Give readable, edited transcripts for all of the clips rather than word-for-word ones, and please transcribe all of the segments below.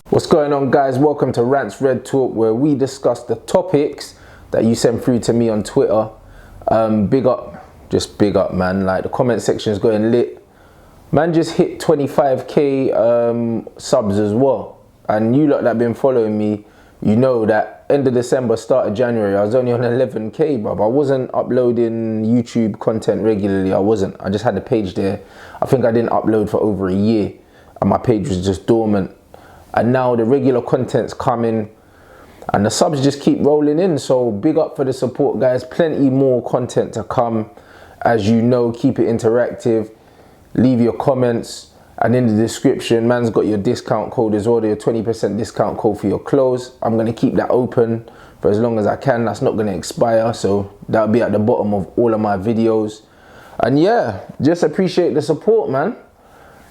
What's going on, guys? Welcome to Rants Red Talk, where we discuss the topics that you send through to me on Twitter. Big up, just big up, man. Like, the comment section is going lit. Man just hit 25k subs as well. And you lot that been following me, you know that end of December, start of January, I was only on 11k, bruv. I wasn't uploading YouTube content regularly. I just had the page there. I think I didn't upload for over a year, and my page was just dormant. And now the regular content's coming and the subs just keep rolling in. So big up for the support, guys. Plenty more content to come. As you know, keep it interactive. Leave your comments. And in the description, man's got your discount code as well. Your 20% discount code for your clothes. I'm going to keep that open for as long as I can. That's not going to expire. So that'll be at the bottom of all of my videos. And yeah, just appreciate the support, man.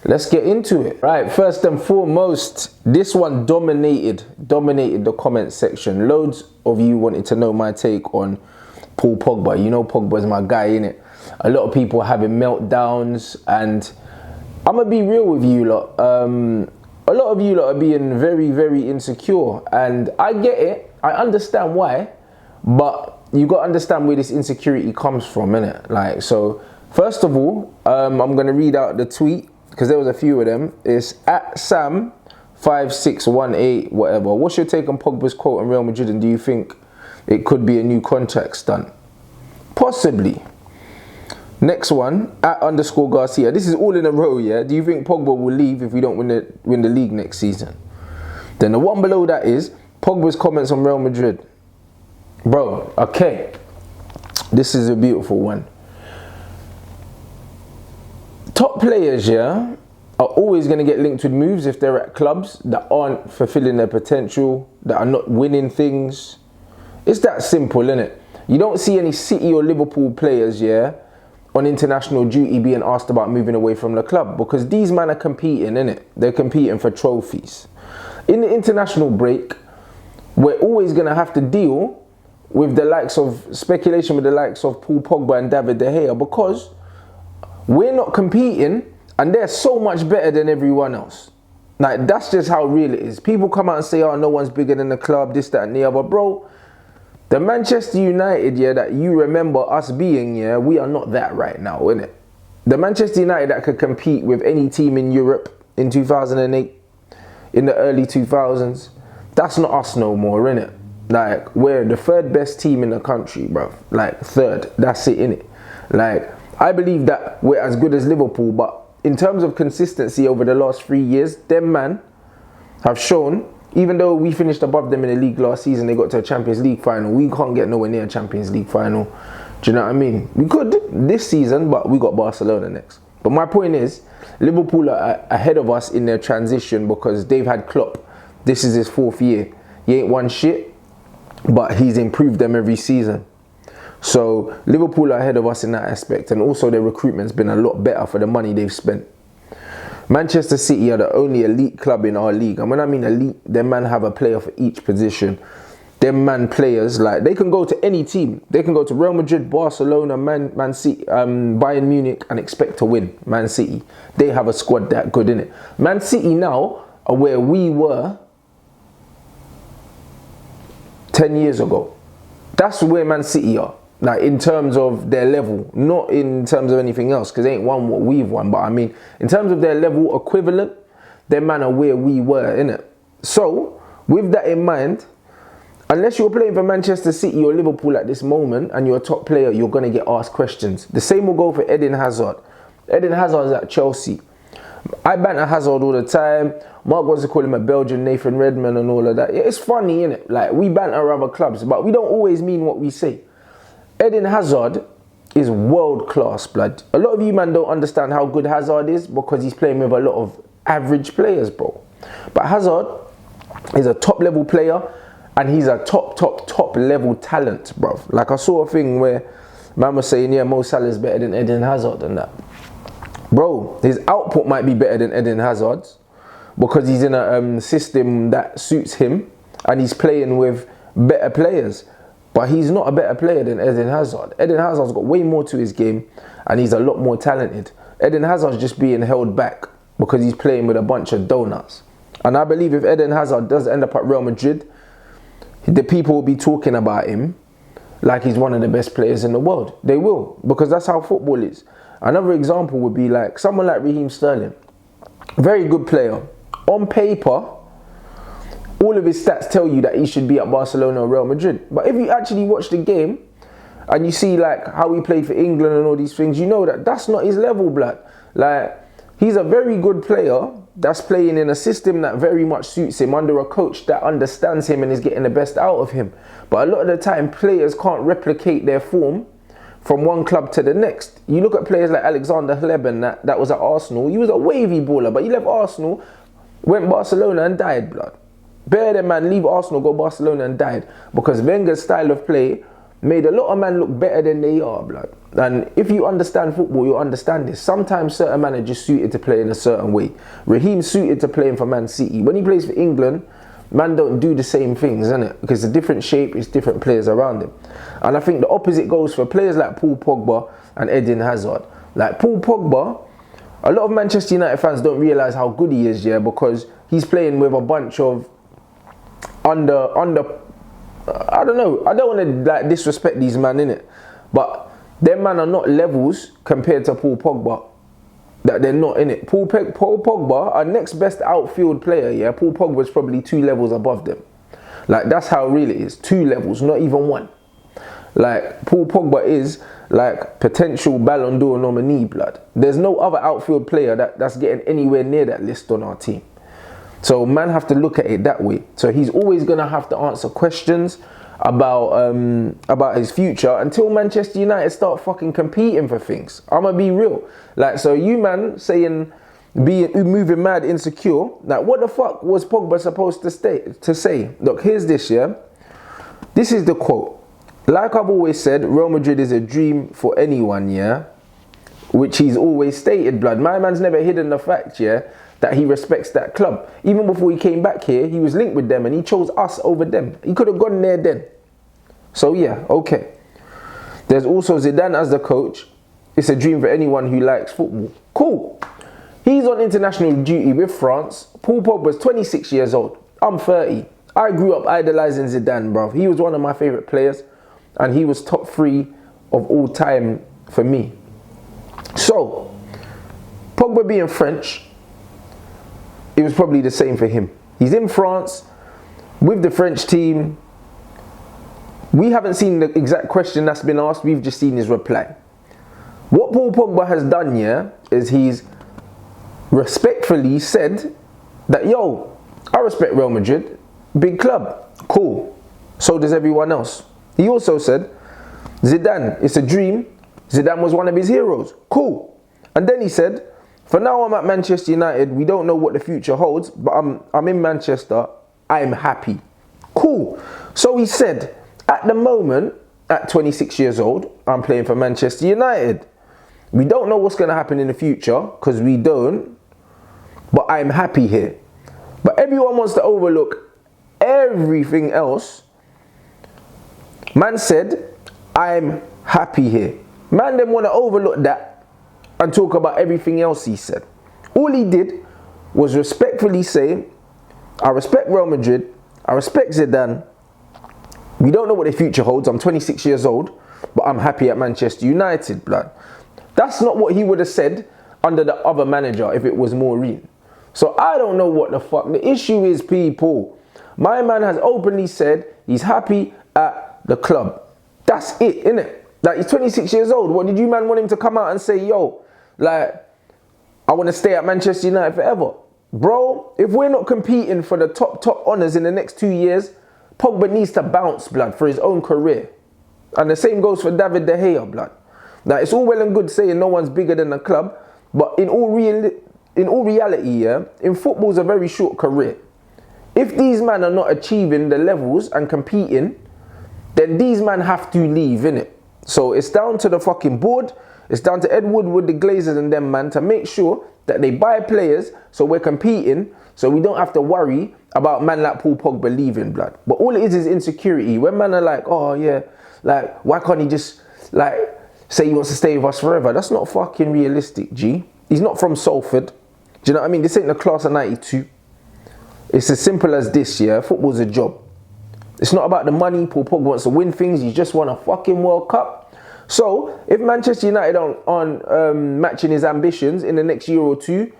Let's get into it. Right, first and foremost, this one dominated the comment section. Loads of you wanted to know my take on Paul Pogba. You know Pogba's my guy, innit? A lot of people are having meltdowns, and I'm gonna be real with you lot. A lot of you lot are being very, very insecure, and I get it. I understand why, but you got to understand where this insecurity comes from, innit? Like, so first of all, I'm gonna read out the tweet, because there was a few of them. It's at Sam5618 whatever. What's your take on Pogba's quote on Real Madrid, and do you think it could be a new contract stunt? Possibly. Next one, at _Garcia. This is all in a row, yeah? Do you think Pogba will leave if we don't win the league next season? Then the one below that is Pogba's comments on Real Madrid. Bro, okay. This is a beautiful one. Top players, yeah, are always going to get linked with moves if they're at clubs that aren't fulfilling their potential, that are not winning things. It's that simple, innit? You don't see any City or Liverpool players, yeah, on international duty being asked about moving away from the club, because these men are competing, innit? They're competing for trophies. In the international break, we're always going to have to deal with the likes of speculation with the likes of Paul Pogba and David De Gea, because we're not competing and they're so much better than everyone else. Like, that's just how real it is. People come out and say, oh, no one's bigger than the club, this, that, and the other. Bro, the Manchester United, yeah, that you remember us being, yeah, we are not that right now, innit? The Manchester United that could compete with any team in Europe in 2008, in the early 2000s, that's not us no more, innit? Like, we're the third best team in the country, bro. Like, third. That's it, innit? Like, I believe that we're as good as Liverpool, but in terms of consistency over the last 3 years, them man have shown, even though we finished above them in the league last season, they got to a Champions League final. We can't get nowhere near a Champions League final. Do you know what I mean? We could this season, but we got Barcelona next. But my point is, Liverpool are ahead of us in their transition because they've had Klopp. This is his 4th year. He ain't won shit, but he's improved them every season. So Liverpool are ahead of us in that aspect, and also their recruitment's been a lot better for the money they've spent. Manchester City are the only elite club in our league, and when I mean elite, them man have a player for each position. Them man players, like, they can go to any team. They can go to Real Madrid, Barcelona, Man City, Bayern Munich, and expect to win. Man City, they have a squad that good, innit? Man City now are where we were 10 years ago. That's where Man City are. Like, in terms of their level, not in terms of anything else, because they ain't won what we've won, but I mean, in terms of their level equivalent, their man are where we were, innit? So, with that in mind, unless you're playing for Manchester City or Liverpool at this moment, and you're a top player, you're going to get asked questions. The same will go for Eden Hazard. Eden Hazard is at Chelsea. I banter Hazard all the time. Mark wants to call him a Belgian Nathan Redmond and all of that. Yeah, it's funny, innit? Like, we banter other clubs, but we don't always mean what we say. Eden Hazard is world class, blood. A lot of you man don't understand how good Hazard is because he's playing with a lot of average players, bro. But Hazard is a top level player, and he's a top level talent, bro. Like, I saw a thing where man was saying, yeah, Mo Salah's better than Eden Hazard and that. Bro, his output might be better than Eden Hazard's because he's in a system that suits him and he's playing with better players. But he's not a better player than Eden Hazard. Eden Hazard's got way more to his game and he's a lot more talented. Eden Hazard's just being held back because he's playing with a bunch of donuts. And I believe if Eden Hazard does end up at Real Madrid, the people will be talking about him like he's one of the best players in the world. They will, because that's how football is. Another example would be like someone like Raheem Sterling. Very good player. On paper, all of his stats tell you that he should be at Barcelona or Real Madrid. But if you actually watch the game and you see like how he played for England and all these things, you know that that's not his level, blood. Like, he's a very good player that's playing in a system that very much suits him under a coach that understands him and is getting the best out of him. But a lot of the time, players can't replicate their form from one club to the next. You look at players like Alexander Hleben that was at Arsenal. He was a wavy baller, but he left Arsenal, went Barcelona and died, blood. Better than man, leave Arsenal, go Barcelona and died. Because Wenger's style of play made a lot of men look better than they are, blood. And if you understand football, you'll understand this. Sometimes certain men are just suited to play in a certain way. Raheem's suited to playing for Man City. When he plays for England, man don't do the same things, innit? Because it's a different shape, it's different players around him. And I think the opposite goes for players like Paul Pogba and Eden Hazard. Like Paul Pogba, a lot of Manchester United fans don't realise how good he is, yeah, because he's playing with a bunch of I don't know, I don't want to like disrespect these man, innit? But them man are not levels compared to Paul Pogba. That they're not in it. Paul Pogba, our next best outfield player, yeah, Paul Pogba is probably 2 levels above them. Like, that's how real it is. 2 levels, not even 1. Like, Paul Pogba is like potential Ballon d'Or nominee, blood. There's no other outfield player that's getting anywhere near that list on our team. So man have to look at it that way. So he's always gonna have to answer questions about his future until Manchester United start fucking competing for things. I'ma be real. Like, so you man saying moving mad insecure. Like, what the fuck was Pogba supposed to say? Look, here's this, yeah. This is the quote. Like I've always said, Real Madrid is a dream for anyone, yeah. Which he's always stated, blood. My man's never hidden the fact, yeah, that he respects that club. Even before he came back here, he was linked with them and he chose us over them. He could have gone there then. So yeah, okay. There's also Zidane as the coach. It's a dream for anyone who likes football. Cool. He's on international duty with France. Paul Pogba's 26 years old. I'm 30. I grew up idolizing Zidane, bro. He was one of my favorite players and he was top 3 of all time for me. So, Pogba being French, it was probably the same for him. He's in France with the French team. We haven't seen the exact question that's been asked. We've just seen his reply. What Paul Pogba has done here is he's respectfully said that, yo, I respect Real Madrid. Big club. Cool. So does everyone else. He also said, Zidane, it's a dream. Zidane was one of his heroes. Cool. And then he said, for now I'm at Manchester United. We don't know what the future holds, but I'm in Manchester. I'm happy. Cool. So he said, at the moment, at 26 years old, I'm playing for Manchester United. We don't know what's going to happen in the future, because we don't, but I'm happy here. But everyone wants to overlook everything else. Man said, I'm happy here. Man then want to overlook that and talk about everything else he said. All he did was respectfully say, I respect Real Madrid, I respect Zidane. We don't know what the future holds. I'm 26 years old, but I'm happy at Manchester United, blood. That's not what he would have said under the other manager if it was Maureen. So I don't know what the fuck. The issue is, people. My man has openly said he's happy at the club. That's it, innit? Like, he's 26 years old. What did you man want him to come out and say, yo, like, I want to stay at Manchester United forever? Bro, if we're not competing for the top honours in the next 2 years, Pogba needs to bounce, blood, for his own career. And the same goes for David De Gea, blood. Now, it's all well and good saying no one's bigger than the club, but in all reality, yeah, in football's a very short career. If these men are not achieving the levels and competing, then these men have to leave, innit? So it's down to the fucking board, it's down to Ed Woodward, the Glazers and them, man, to make sure that they buy players so we're competing, so we don't have to worry about man like Paul Pogba leaving, blood. But all it is insecurity. When man are like, oh yeah, like, why can't he just, like, say he wants to stay with us forever? That's not fucking realistic, G. He's not from Salford. Do you know what I mean? This ain't the class of 92. It's as simple as this, yeah? Football's a job. It's not about the money. Paul Pogba wants to win things. He just won a fucking World Cup. So, if Manchester United aren't matching his ambitions in the next year or two,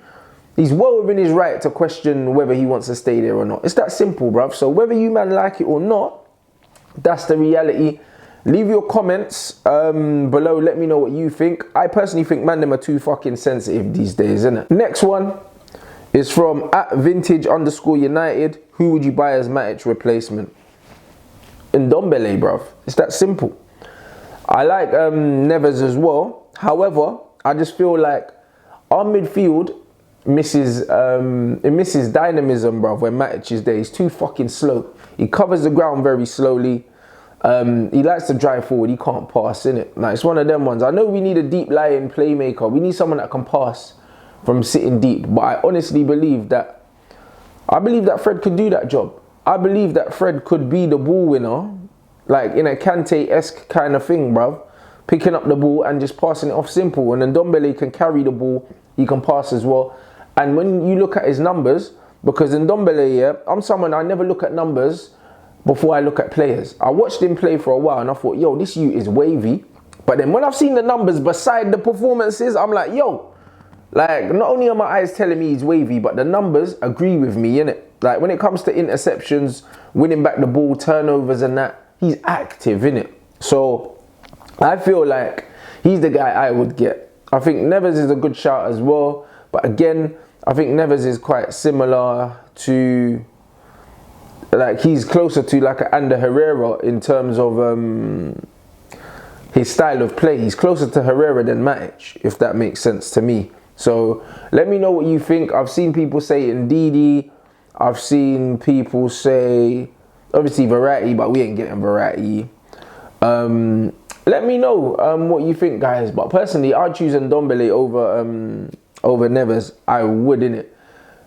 he's well within his right to question whether he wants to stay there or not. It's that simple, bruv. So, whether you man like it or not, that's the reality. Leave your comments below. Let me know what you think. I personally think man them are too fucking sensitive these days, innit? Next one is from @vintage_United. Who would you buy as Matic replacement? Ndombele, bruv. It's that simple. I like Neves as well. However, I just feel like our midfield misses dynamism, bruv, when Matic is there. He's too fucking slow. He covers the ground very slowly. He likes to drive forward. He can't pass, innit? Like, it's one of them ones. I know we need a deep lying playmaker. We need someone that can pass from sitting deep. But I honestly believe that Fred could do that job. I believe that Fred could be the ball winner, like in a Kante-esque kind of thing, bruv. Picking up the ball and just passing it off simple. And then Ndombele can carry the ball. He can pass as well. And when you look at his numbers, because in Ndombele, yeah, I'm someone, I never look at numbers before I look at players. I watched him play for a while and I thought, yo, this youth is wavy. But then when I've seen the numbers beside the performances, I'm like, yo, like, not only are my eyes telling me he's wavy, but the numbers agree with me, innit? Like, when it comes to interceptions, winning back the ball, turnovers and that, he's active, innit? So, I feel like he's the guy I would get. I think Neves is a good shout as well. But again, I think Neves is quite similar to, like, he's closer to like an Ander Herrera in terms of his style of play. He's closer to Herrera than Matic, if that makes sense to me. So let me know what you think. I've seen people say Ndidi. I've seen people say, obviously Verratti, but we ain't getting Verratti. Let me know what you think, guys. But personally, I'd choose Ndombele over Neves. I would, innit?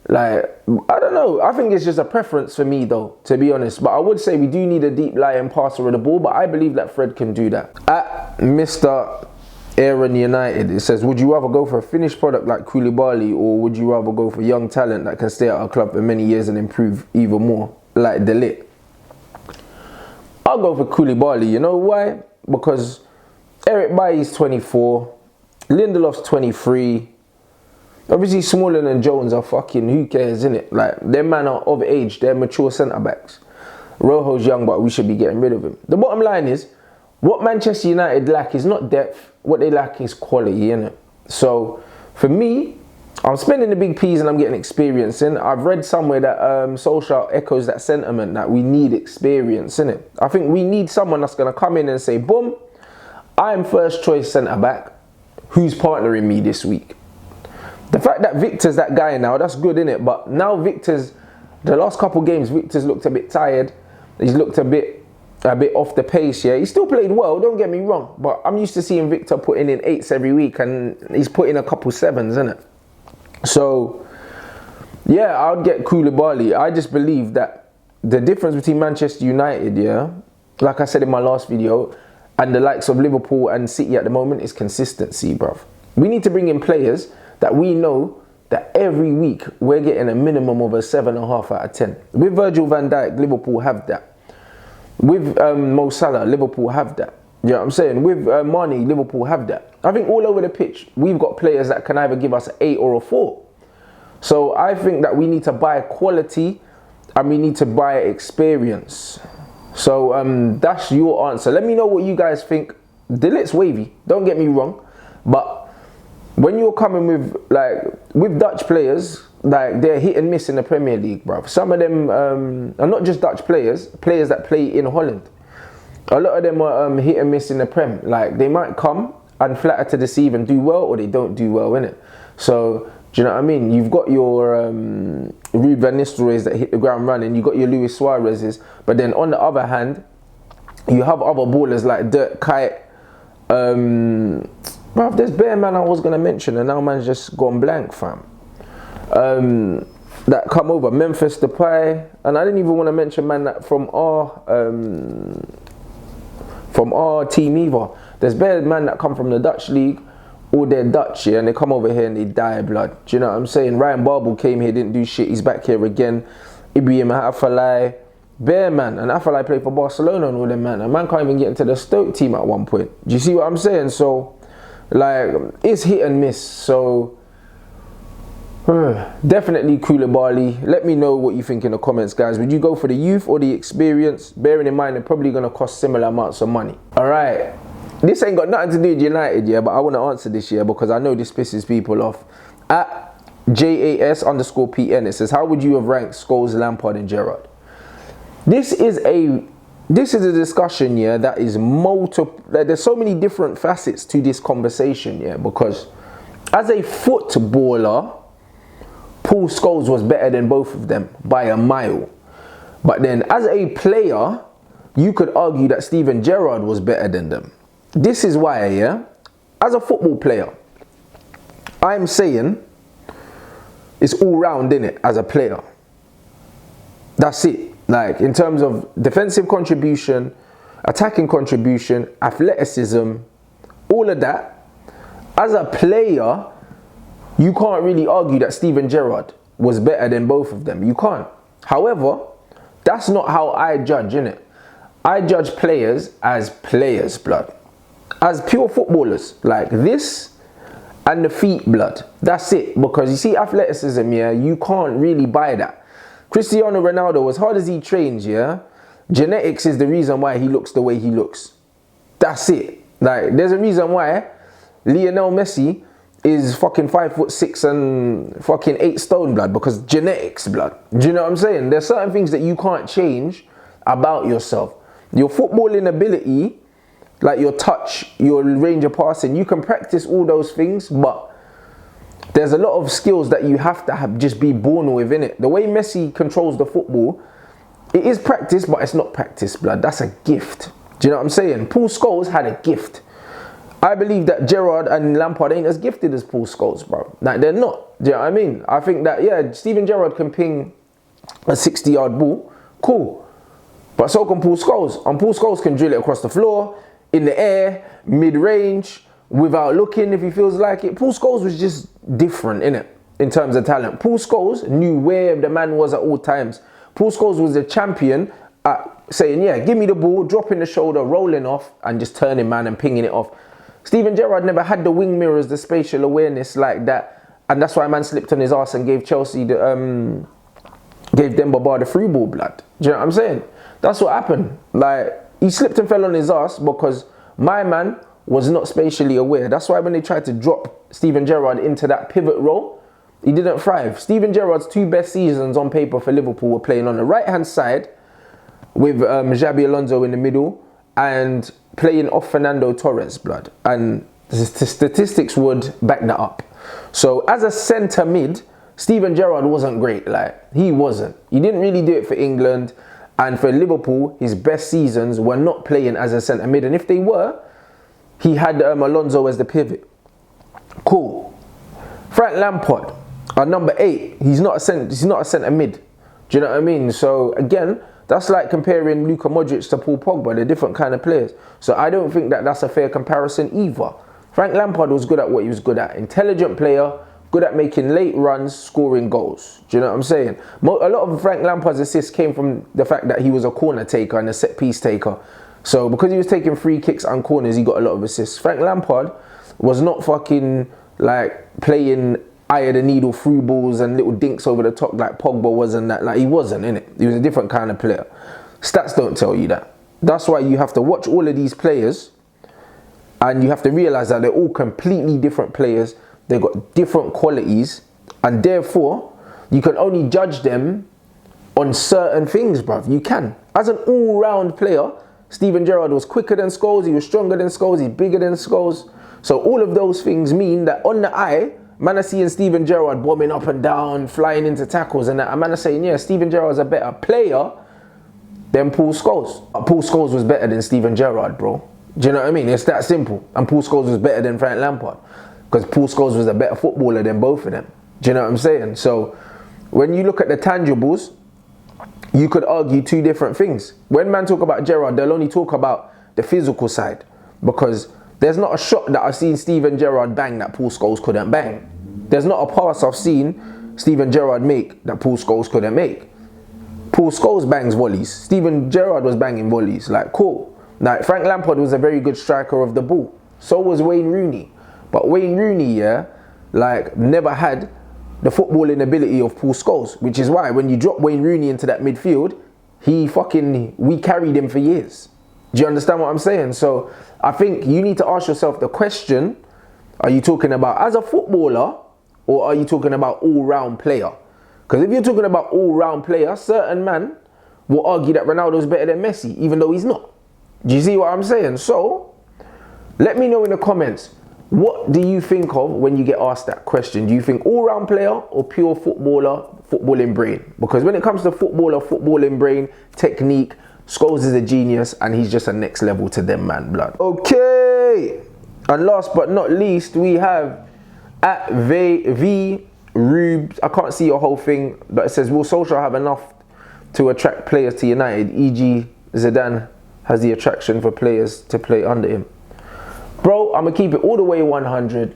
Like, I don't know. I think it's just a preference for me, though, to be honest. But I would say we do need a deep lying passer of the ball. But I believe that Fred can do that. Mr. Aaron United, it says, would you rather go for a finished product like Koulibaly, or would you rather go for young talent that can stay at our club for many years and improve even more, like De Ligt? I'll go for Koulibaly. You know why? Because Eric Bailly's 24, Lindelof's 23. Obviously, Smalling and Jones are fucking, who cares, innit? Like, them man are of age, they're mature centre-backs. Rojo's young, but we should be getting rid of him. The bottom line is, what Manchester United lack is not depth, what they lack is quality, innit? So, for me, I'm spending the big P's and I'm getting experience in. I've read somewhere that Solskjaer echoes that sentiment that we need experience, innit? I think we need someone that's going to come in and say, boom, I'm first choice centre-back. Who's partnering me this week? The fact that Victor's that guy now, that's good, innit? But now Victor's, the last couple games, Victor's looked a bit tired. He's looked a bit off the pace, yeah. He still played well, don't get me wrong. But I'm used to seeing Victor putting in 8s every week and he's putting a couple 7s, innit? So, yeah, I would get Koulibaly. I just believe that the difference between Manchester United, yeah, like I said in my last video, and the likes of Liverpool and City at the moment is consistency, bruv. We need to bring in players that we know that every week we're getting a minimum of a 7.5 out of 10. With Virgil van Dijk, Liverpool have that. With Mo Salah, Liverpool have that. You know what I'm saying? With Mane, Liverpool have that. I think all over the pitch, we've got players that can either give us an 8 or a 4. So I think that we need to buy quality and we need to buy experience. So that's your answer. Let me know what you guys think. De Ligt's wavy, don't get me wrong. But when you're coming with Dutch players, like, they're hit and miss in the Premier League, bruv. Some of them are not just Dutch players that play in Holland. A lot of them are hit and miss in the Prem. Like, they might come and flatter to deceive and do well, or they don't do well, innit? So, do you know what I mean? You've got your Ruud van Nistelrooy's that hit the ground running. You've got your Luis Suarez's. But then on the other hand, you have other ballers like Dirk Kuyt. Bruv, there's bare man I was going to mention and now man's just gone blank, fam. That come over, Memphis Depay, and I didn't even want to mention man that from our team either. There's bare man that come from the Dutch league all they're Dutch, yeah, and they come over here and they die, blood. Do you know what I'm saying? Ryan Babel came here, didn't do shit. He's back here again. Ibrahim Afellay, Bear man, and Afellay played for Barcelona and all them, man. And man can't even get into the Stoke team at one point. Do you see what I'm saying? So, like, it's hit and miss. So, definitely Koulibaly. Let me know what you think in the comments, guys. Would you go for the youth or the experience? Bearing in mind, they're probably going to cost similar amounts of money. All right. This ain't got nothing to do with United, yeah, but I want to answer this, yeah, because I know this pisses people off. At JAS_PN, it says, how would you have ranked Scholes, Lampard and Gerrard? This is a discussion, yeah, that is multiple. There's so many different facets to this conversation, yeah, because as a footballer, Paul Scholes was better than both of them by a mile. But then as a player, you could argue that Steven Gerrard was better than them. This is why, yeah, as a football player, I'm saying it's all round, innit, as a player. That's it. Like, in terms of defensive contribution, attacking contribution, athleticism, all of that, as a player, you can't really argue that Steven Gerrard was better than both of them. You can't. However, that's not how I judge, innit? I judge players as players, blood. As pure footballers, like this and the feet, blood. That's it. Because you see, athleticism, yeah, you can't really buy that. Cristiano Ronaldo, as hard as he trains, yeah, genetics is the reason why he looks the way he looks. That's it. Like, there's a reason why Lionel Messi is fucking 5'6" and fucking 8 stone, blood, because genetics, blood. Do you know what I'm saying? There's certain things that you can't change about yourself. Your footballing ability, like your touch, your range of passing, you can practice all those things, but there's a lot of skills that you have to just be born with, innit? The way Messi controls the football, it is practice, but it's not practice, blood. That's a gift. Do you know what I'm saying? Paul Scholes had a gift. I believe that Gerrard and Lampard ain't as gifted as Paul Scholes, bro. Like, they're not. Do you know what I mean? I think that, yeah, Steven Gerrard can ping a 60-yard ball. Cool. But so can Paul Scholes. And Paul Scholes can drill it across the floor, in the air, mid-range, without looking if he feels like it. Paul Scholes was just different, innit, in terms of talent. Paul Scholes knew where the man was at all times. Paul Scholes was a champion at saying, yeah, give me the ball, dropping the shoulder, rolling off, and just turning, man, and pinging it off. Steven Gerrard never had the wing mirrors, the spatial awareness like that. And that's why man slipped on his ass and gave Chelsea the, gave Demba Ba the free ball, blood. Do you know what I'm saying? That's what happened. Like, he slipped and fell on his ass because my man was not spatially aware. That's why when they tried to drop Steven Gerrard into that pivot role, he didn't thrive. Steven Gerrard's 2 best seasons on paper for Liverpool were playing on the right-hand side with Xabi Alonso in the middle and playing off Fernando Torres, blood. And the statistics would back that up. So as a centre mid, Steven Gerrard wasn't great. Like, he wasn't. He didn't really do it for England. And for Liverpool, his best seasons were not playing as a centre mid. And if they were, he had Alonso as the pivot. Cool. Frank Lampard, number 8. He's not a centre mid. Do you know what I mean? So again, that's like comparing Luka Modric to Paul Pogba. They're different kind of players. So I don't think that that's a fair comparison either. Frank Lampard was good at what he was good at. Intelligent player, good at making late runs, scoring goals. Do you know what I'm saying? A lot of Frank Lampard's assists came from the fact that he was a corner taker and a set piece taker. So because he was taking free kicks and corners, he got a lot of assists. Frank Lampard was not fucking like playing eye of the needle through balls and little dinks over the top like Pogba was and that. Like, he wasn't, innit? He was a different kind of player. Stats don't tell you that. That's why you have to watch all of these players and you have to realise that they're all completely different players. They've got different qualities and therefore you can only judge them on certain things, bruv. You can. As an all-round player, Steven Gerrard was quicker than Scholes, he was stronger than Scholes, he's bigger than Scholes. So all of those things mean that on the eye, man are seeing Steven Gerrard bombing up and down, flying into tackles and that. And man are saying, yeah, Steven Gerrard's a better player than Paul Scholes. Paul Scholes was better than Steven Gerrard, bro. Do you know what I mean? It's that simple. And Paul Scholes was better than Frank Lampard. Because Paul Scholes was a better footballer than both of them. Do you know what I'm saying? So when you look at the tangibles, you could argue 2 different things. When man talk about Gerrard, they'll only talk about the physical side. Because There's not a shot that I've seen Steven Gerrard bang that Paul Scholes couldn't bang. There's not a pass I've seen Steven Gerrard make that Paul Scholes couldn't make. Paul Scholes bangs volleys. Steven Gerrard was banging volleys. Like, cool. Like, Frank Lampard was a very good striker of the ball. So was Wayne Rooney. But Wayne Rooney, yeah, like, never had the footballing ability of Paul Scholes, which is why when you drop Wayne Rooney into that midfield, we carried him for years. Do you understand what I'm saying? So I think you need to ask yourself the question, are you talking about as a footballer or are you talking about all-round player? Because if you're talking about all-round player, certain man will argue that Ronaldo's better than Messi, even though he's not. Do you see what I'm saying? So let me know in the comments, what do you think of when you get asked that question? Do you think all-round player or pure footballer, footballing brain? Because when it comes to footballer, footballing brain, technique, Scholes is a genius and he's just a next level to them, man, blood. Okay, and last but not least, we have at V Rubes. I can't see your whole thing, but it says, will Solskjaer have enough to attract players to United, e.g. Zidane has the attraction for players to play under him? Bro, I'm going to keep it all the way 100.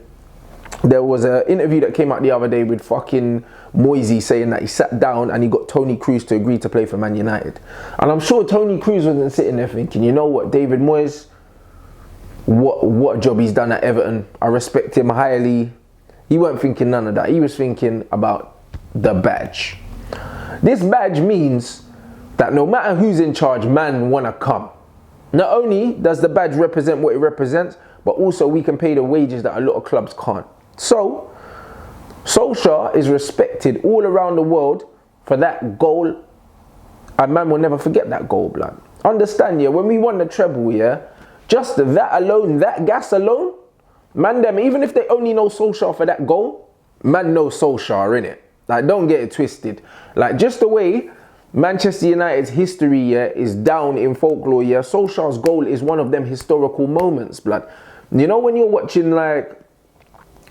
There was an interview that came out the other day with fucking Moisey saying that he sat down and he got Tony Cruz to agree to play for Man United. And I'm sure Tony Cruz wasn't sitting there thinking, you know what, David Moyes, what a job he's done at Everton. I respect him highly. He weren't thinking none of that. He was thinking about the badge. This badge means that no matter who's in charge, man wanna come. Not only does the badge represent what it represents, but also we can pay the wages that a lot of clubs can't. So, Solskjaer is respected all around the world for that goal, and man will never forget that goal, blood. Understand, yeah, when we won the treble, yeah, just that alone, that gas alone, man, them, even if they only know Solskjaer for that goal, man knows Solskjaer, innit? Like, don't get it twisted. Like, just the way Manchester United's history, yeah, is down in folklore, yeah, Solskjaer's goal is one of them historical moments, blood. You know when you're watching, like,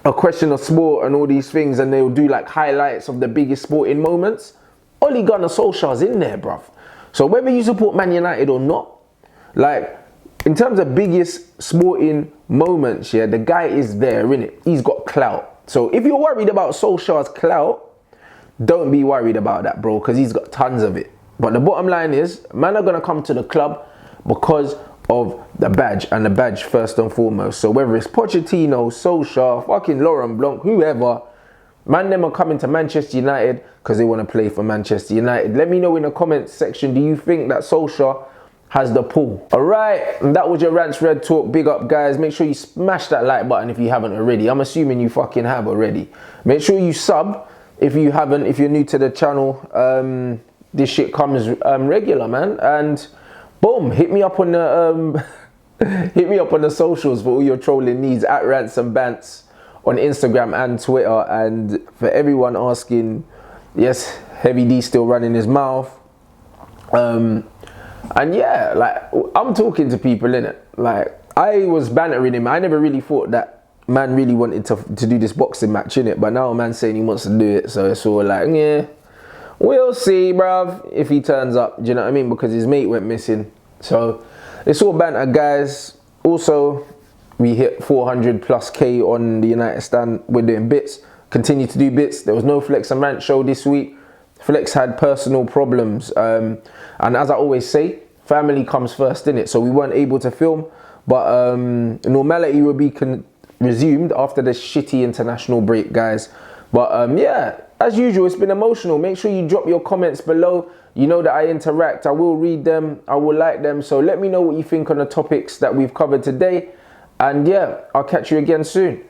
A Question of Sport and all these things, and they'll do, like, highlights of the biggest sporting moments? Ole Gunnar Solskjaer's in there, bruv. So whether you support Man United or not, like, in terms of biggest sporting moments, yeah, the guy is there, innit? He's got clout. So if you're worried about Solskjaer's clout, don't be worried about that, bro, because he's got tons of it. But the bottom line is, man are going to come to the club because of the badge, and the badge first and foremost. So whether it's Pochettino, Solskjaer, fucking Laurent Blanc, whoever, man, them are coming to Manchester United because they want to play for Manchester United. Let me know in the comments section, do you think that Solskjaer has the pull? Alright, and that was your Rants Red Talk. Big up, guys. Make sure you smash that like button if you haven't already. I'm assuming you fucking have already. Make sure you sub if you haven't, if you're new to the channel. This shit comes regular, man. And boom, hit me up on the hit me up on the socials for all your trolling needs, at Rants and Bants on Instagram and Twitter. And for everyone asking, yes, Heavy D still running his mouth. And yeah, like, I'm talking to people, innit? Like, I was bantering him. I never really thought that man really wanted to do this boxing match, innit? But now man's saying he wants to do it. So it's all like, yeah, we'll see, bruv, if he turns up. Do you know what I mean? Because his mate went missing. So it's all banter, guys. Also, we hit 400+K on the United stand. We're doing bits. Continue to do bits. There was no Flex and Rant show this week. Flex had personal problems, and as I always say, family comes first, innit? So we weren't able to film, but normality will be resumed after the shitty international break, guys. But yeah, as usual, it's been emotional. Make sure you drop your comments below. You know that I interact. I will read them. I will like them. So let me know what you think on the topics that we've covered today. And yeah, I'll catch you again soon.